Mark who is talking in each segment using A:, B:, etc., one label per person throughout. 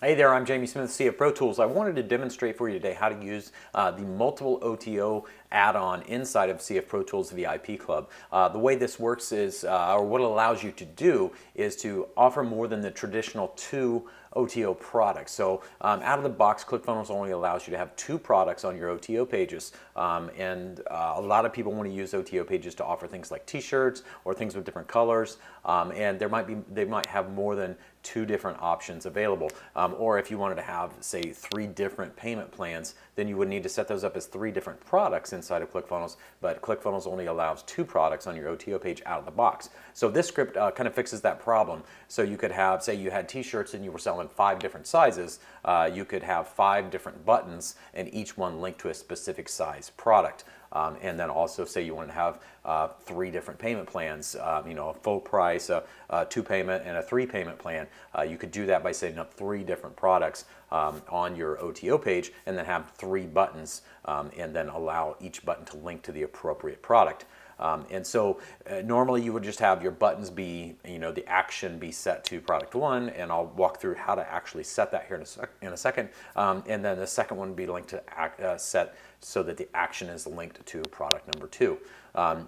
A: Hey there, I'm Jamie Smith, CF Pro Tools. I wanted to demonstrate for you today how to use the Multiple OTO add-on inside of CF Pro Tools VIP Club. The way this works is, or what it allows you to do, is to offer more than the traditional two OTO products. So out of the box, ClickFunnels only allows you to have two products on your OTO pages. A lot of people want to use OTO pages to offer things like t-shirts or things with different colors. And they might have more than two different options available. Or if you wanted to have, say, three different payment plans, then you would need to set those up as three different products inside of ClickFunnels, but ClickFunnels only allows two products on your OTO page out of the box. So this script kind of fixes that problem. So you could have, say you had t-shirts and you were selling 5 different sizes, you could have 5 different buttons and each one linked to a specific size product. And then also say you want to have 3 different payment plans, a full price, a 2 payment, and a 3 payment plan. You could do that by setting up 3 different products on your OTO page and then have 3 buttons and then allow each button to link to the appropriate product. Normally you would just have your buttons be, the action be set to product 1, and I'll walk through how to actually set that here in a second. And then the second one would be linked to set so that the action is linked to product number 2.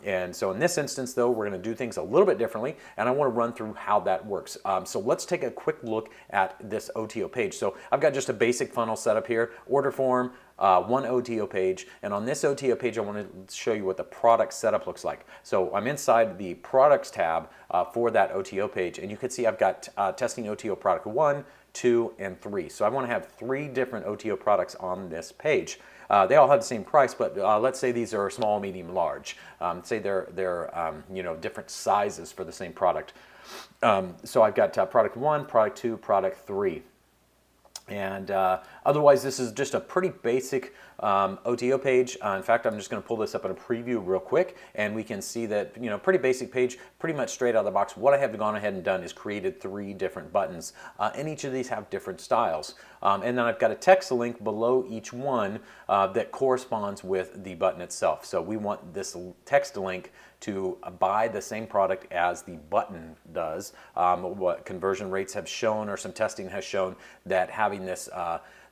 A: And so in this instance, though, we're going to do things a little bit differently, and I want to run through how that works. So let's take a quick look at this OTO page. So I've got just a basic funnel set up here, order form, 1 OTO page, and on this OTO page I want to show you what the product setup looks like. So I'm inside the products tab for that OTO page, and you can see I've got testing OTO product 1, 2, and 3. So I want to have 3 different OTO products on this page. They all have the same price, but let's say these are small, medium, large. Say they're different sizes for the same product. So I've got product 1, product 2, product 3. And otherwise, this is just a pretty basic OTO page. In fact, I'm just going to pull this up in a preview real quick, and we can see that, pretty basic page, pretty much straight out of the box. What I have gone ahead and done is created 3 different buttons, and each of these have different styles. And then I've got a text link below each one that corresponds with the button itself. So we want this text link to buy the same product as the button does. What conversion rates have shown, or some testing has shown, that having this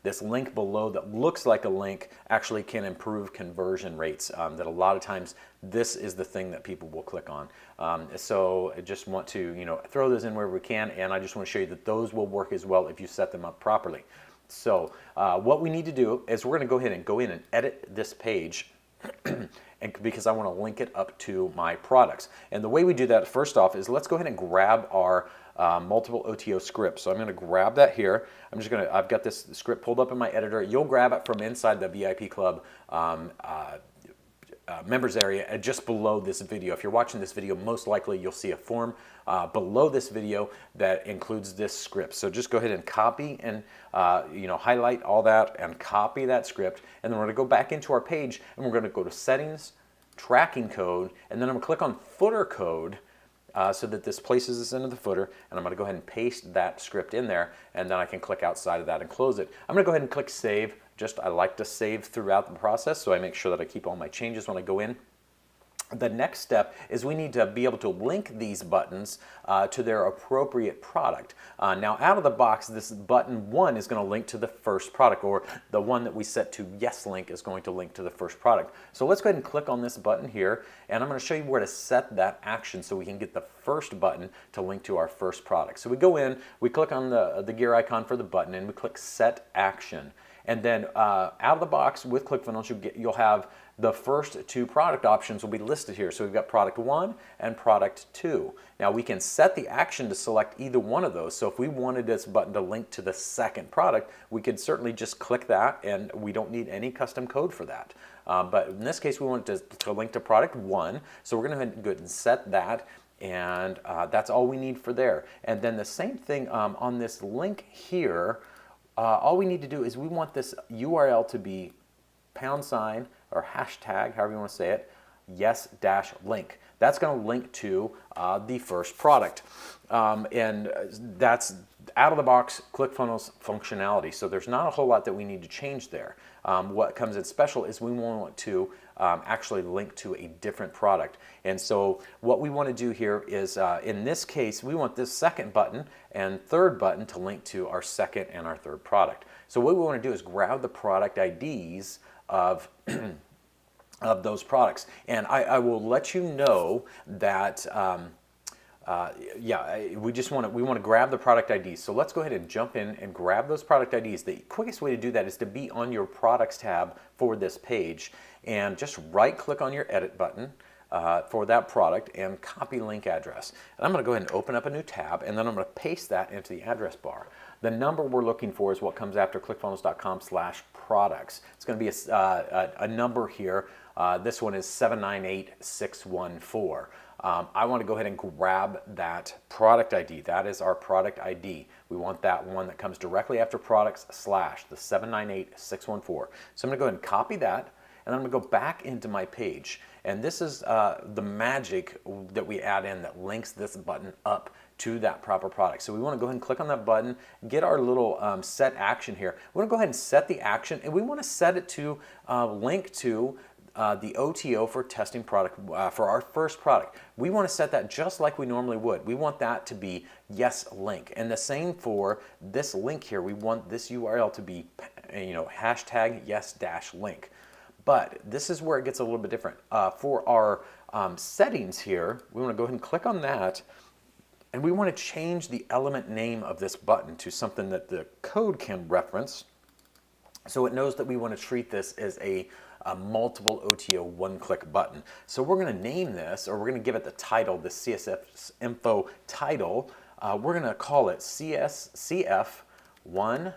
A: this link below that looks like a link actually can improve conversion rates. That a lot of times this is the thing that people will click on. So I just want to throw those in where we can, and I just want to show you that those will work as well if you set them up properly. So what we need to do is we're going to go in and edit this page. And because I want to link it up to my products. And the way we do that, first off, is let's go ahead and grab our multiple OTO script. So I'm going to grab that here. I've got this script pulled up in my editor. You'll grab it from inside the VIP Club members area just below this video. If you're watching this video, most likely you'll see a form below this video that includes this script. So just go ahead and copy and highlight all that and copy that script, and then we're going to go back into our page and we're going to go to settings, tracking code, and then I'm going to click on footer code so that this places us into the footer, and I'm going to go ahead and paste that script in there, and then I can click outside of that and close it. I'm going to go ahead and click save. I like to save throughout the process, so I make sure that I keep all my changes when I go in. The next step is we need to be able to link these buttons to their appropriate product. Now out of the box, this button 1 is going to link to the first product, or the one that we set to yes link is going to link to the first product. So let's go ahead and click on this button here, and I'm going to show you where to set that action so we can get the first button to link to our first product. So we go in, we click on the gear icon for the button, and we click set action. And then out of the box with ClickFunnels, you'll have the first 2 product options will be listed here. So we've got product 1 and product 2. Now we can set the action to select either one of those. So if we wanted this button to link to the second product, we could certainly just click that, and we don't need any custom code for that. But in this case, we want it to link to product 1. So we're going to go ahead and set that. And that's all we need for there. And then the same thing on this link here. All we need to do is we want this URL to be # or hashtag, however you want to say it, yes-link. That's going to link to the first product. And that's out of the box ClickFunnels functionality. So there's not a whole lot that we need to change there. What comes in special is we want to actually link to a different product. And so what we want to do here is, in this case, we want this second button and third button to link to our second and our third product. So what we want to do is grab the product IDs of of those products. And I will let you know that, we want to grab the product IDs. So let's go ahead and jump in and grab those product IDs. The quickest way to do that is to be on your products tab for this page and just right click on your edit button for that product and copy link address. And I'm going to go ahead and open up a new tab, and then I'm going to paste that into the address bar. The number we're looking for is what comes after clickfunnels.com/products. It's going to be a number here. This one is 798614. I want to go ahead and grab that product ID. That is our product ID. We want that one that comes directly after products / the 798614. So I'm going to go ahead and copy that, and I'm going to go back into my page. And this is the magic that we add in that links this button up to that proper product. So we want to go ahead and click on that button, get our little set action here. We want to go ahead and set the action, and we want to set it to link to the OTO for testing product for our first product. We want to set that just like we normally would. We want that to be yes link, and the same for this link here. We want this URL to be hashtag yes-link. But this is where it gets a little bit different. For our settings here, we want to go ahead and click on that, and we want to change the element name of this button to something that the code can reference, so it knows that we want to treat this as a multiple OTO one-click button. So we're going to name this, or we're going to give it the title, the CSS info title. We're going to call it CF11D.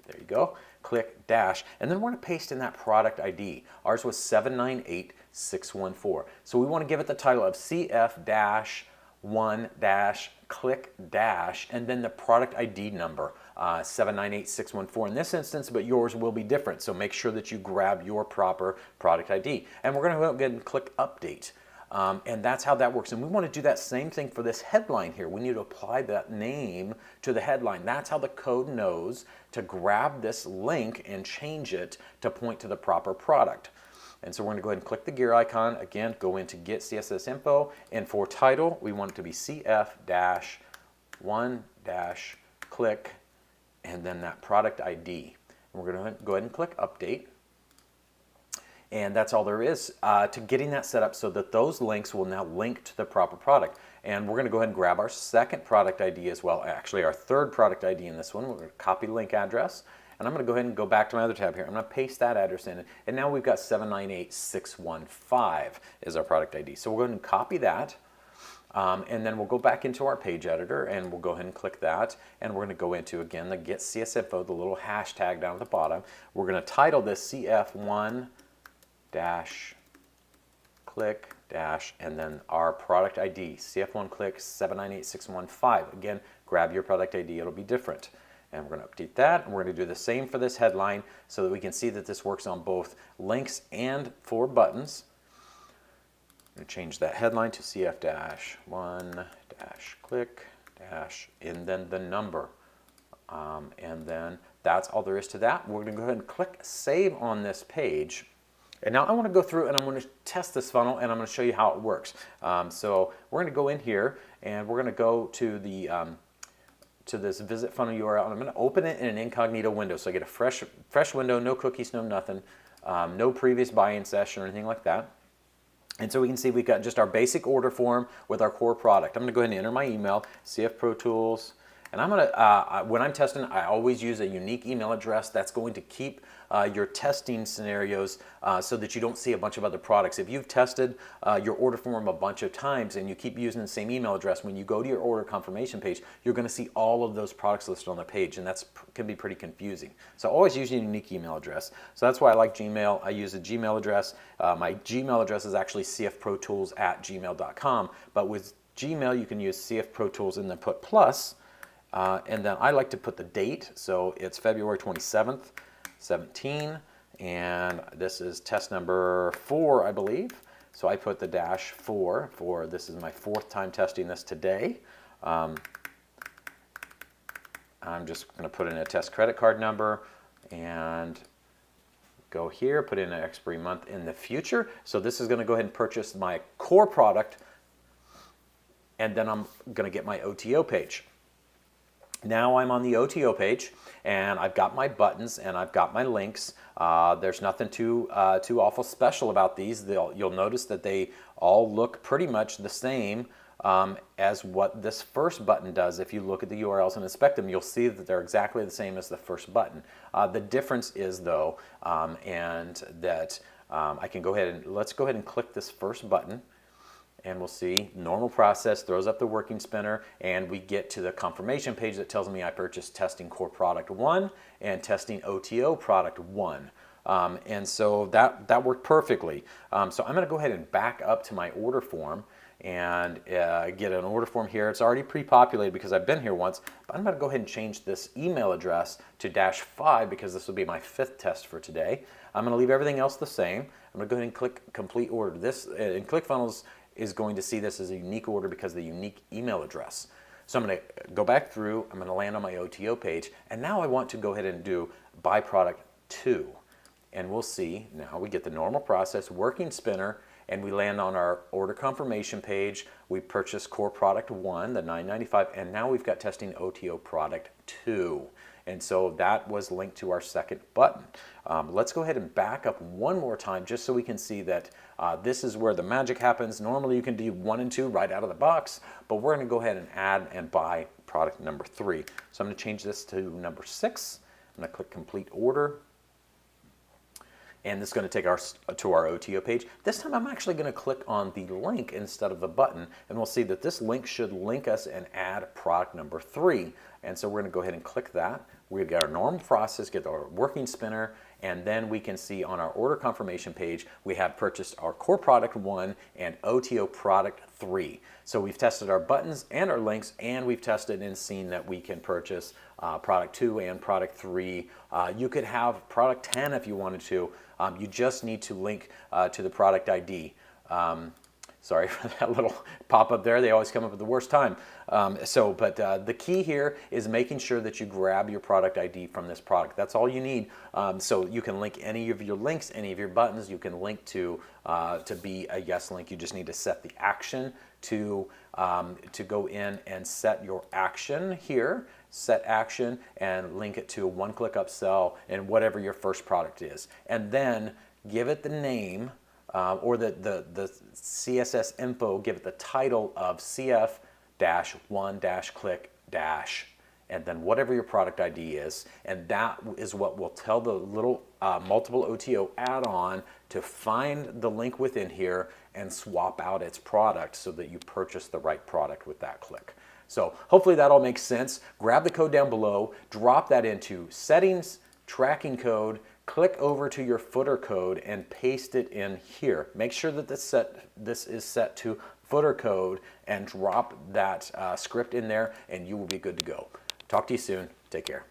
A: There you go. Click dash, and then we're going to paste in that product ID. Ours was 798614. So we want to give it the title of CF-1-click dash, and then the product ID number, 798614 in this instance, but yours will be different. So make sure that you grab your proper product ID. And we're going to go ahead and click update. And that's how that works. And we want to do that same thing for this headline here. We need to apply that name to the headline. That's how the code knows to grab this link and change it to point to the proper product. And so we're going to go ahead and click the gear icon. Again, go into Get CSS Info. And for title, we want it to be CF-1-click, and then that product ID. And we're going to go ahead and click update. And that's all there is to getting that set up so that those links will now link to the proper product. And we're going to go ahead and grab our second product ID as well, actually our third product ID in this one. We're going to copy link address, and I'm going to go ahead and go back to my other tab here. I'm going to paste that address in, and now we've got 798615 is our product ID. So we'll go ahead and copy that, and then we'll go back into our page editor, and we'll go ahead and click that, and we're going to go into, again, the Get CSS Info, the little hashtag down at the bottom. We're going to title this CF-1-click dash, and then our product ID, CF1-click 798615. Again, grab your product ID, it'll be different. And we're going to update that, and we're going to do the same for this headline so that we can see that this works on both links and for buttons. I'm going to change that headline to CF-1-click dash, and then the number. And then that's all there is to that. We're going to go ahead and click save on this page. And now I want to go through and I'm going to test this funnel, and I'm going to show you how it works. So we're going to go in here, and we're going to go to the to this visit funnel URL, and I'm going to open it in an incognito window. So I get a fresh window, no cookies, no nothing, no previous buy-in session or anything like that. And so we can see we've got just our basic order form with our core product. I'm going to go ahead and enter my email, CF Pro Tools. And I'm going to, when I'm testing, I always use a unique email address. That's going to keep your testing scenarios so that you don't see a bunch of other products. If you've tested your order form a bunch of times and you keep using the same email address, when you go to your order confirmation page, you're going to see all of those products listed on the page, and that can be pretty confusing. So always use a unique email address. So that's why I like Gmail. I use a Gmail address. My Gmail address is actually cfprotools@gmail.com, but with Gmail you can use cfprotools and then put plus. And then I like to put the date, so it's February 27th, 17, and this is test number 4, I believe. So I put the -4 for this is my 4th time testing this today. I'm just going to put in a test credit card number and go here, put in an expiry month in the future. So this is going to go ahead and purchase my core product, and then I'm going to get my OTO page. Now I'm on the OTO page, and I've got my buttons and I've got my links. There's nothing too awful special about these. You'll notice that they all look pretty much the same as what this first button does. If you look at the URLs and inspect them, you'll see that they're exactly the same as the first button. The difference is though, and that I can go ahead and let's go ahead and click this first button. And we'll see normal process, throws up the working spinner, and we get to the confirmation page that tells me I purchased testing core product 1 and testing OTO product 1. And so that worked perfectly. So I'm going to go ahead and back up to my order form and get an order form here. It's already pre-populated because I've been here once, but I'm going to go ahead and change this email address to -5 because this will be my 5th test for today. I'm going to leave everything else the same. I'm going to go ahead and click complete order. This in ClickFunnels is going to see this as a unique order because of the unique email address. So I'm going to go back through, I'm going to land on my OTO page, and now I want to go ahead and do buy product 2. And we'll see, now we get the normal process, working spinner, and we land on our order confirmation page. We purchase core product 1, the $9.95, and now we've got testing OTO product 2. And so that was linked to our second button. Let's go ahead and back up one more time just so we can see that this is where the magic happens. Normally you can do 1 and 2 right out of the box, but we're going to go ahead and add and buy product number 3. So I'm going to change this to number 6. I'm going to click complete order. And this is going to take us to our OTO page. This time I'm actually going to click on the link instead of the button, and we'll see that this link should link us and add product number 3. And so we're going to go ahead and click that. We're going to get our normal process, get our working spinner, and then we can see on our order confirmation page we have purchased our core product 1 and OTO product 3. So we've tested our buttons and our links, and we've tested and seen that we can purchase product 2 and product 3. You could have product 10 if you wanted to. You just need to link to the product ID. Sorry for that little pop-up there. They always come up at the worst time. But the key here is making sure that you grab your product ID from this product. That's all you need. So you can link any of your links, any of your buttons. You can link to be a yes link. You just need to set the action to go in and set your action here. Set action and link it to a one-click upsell and whatever your first product is. And then give it the name or the CSS info, give it the title of CF-1-click- and then whatever your product ID is, and that is what will tell the little multiple OTO add-on to find the link within here and swap out its product so that you purchase the right product with that click. So hopefully that all makes sense. Grab the code down below, drop that into settings, tracking code, click over to your footer code and paste it in here. Make sure that this is set to footer code and drop that script in there and you will be good to go. Talk to you soon. Take care.